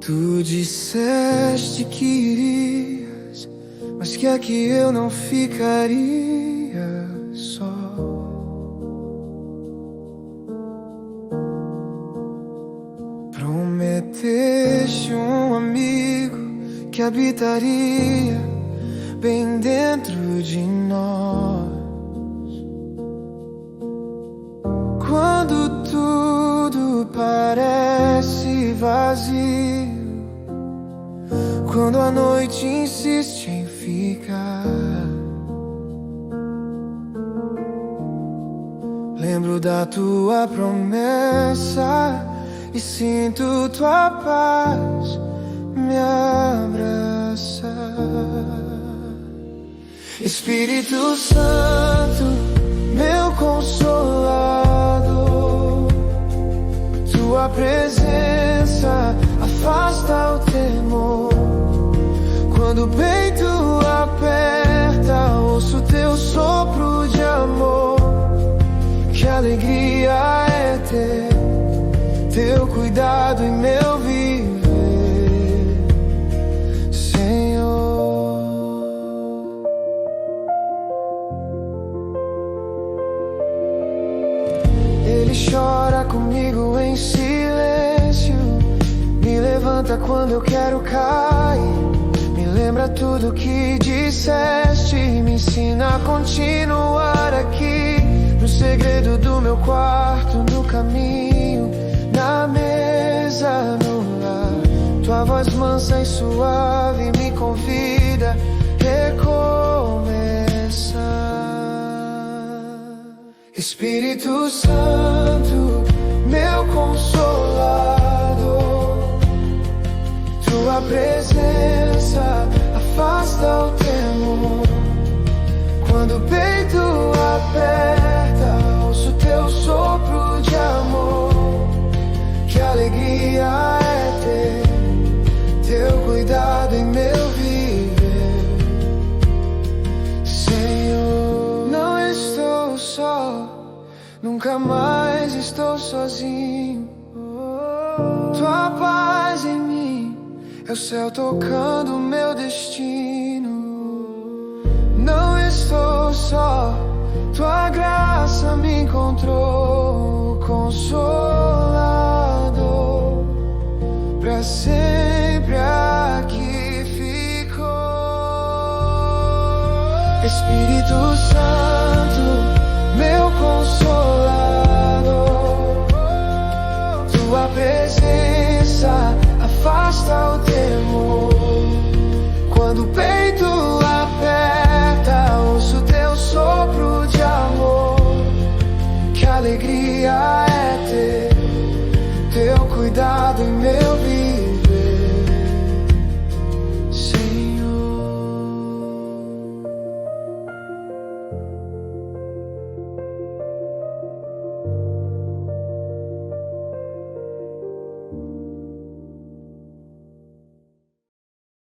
Tu disseste que irias, mas que aqui eu não ficaria só. Prometeste um amigo que habitaria bem dentro de nós. Quando tudo parece vazio, quando a noite insiste em ficar, lembro da tua promessa e sinto tua paz me abraçar. Espírito Santo, meu consolador, tua presença afasta o temor. Quando o peito aperta, ouço teu sopro de amor. Que alegria é ter teu cuidado em meu viver, Senhor. Ele chora comigo em silêncio, me levanta quando eu quero cair, me lembra tudo que disseste, me ensina a continuar aqui, no segredo do meu quarto, no caminho, na mesa, no lar. Tua voz mansa e suave me convida a recomeçar. Espírito Santo, meu consolador, tua presença afasta o temor. Quando o peito aperta, ouço teu sopro de amor. Que alegria é ter teu cuidado em meu viver, Senhor. Não estou só, nunca mais estou sozinho. Tua paz em mim é o céu tocando meu destino. Não estou só, tua graça me encontrou, consolador, pra sempre aqui ficou. Espírito Santo, meu consolador, tua presença afasta o temor. Quando o peito aperta, ouço teu sopro de amor. Que alegria é ter teu cuidado em meu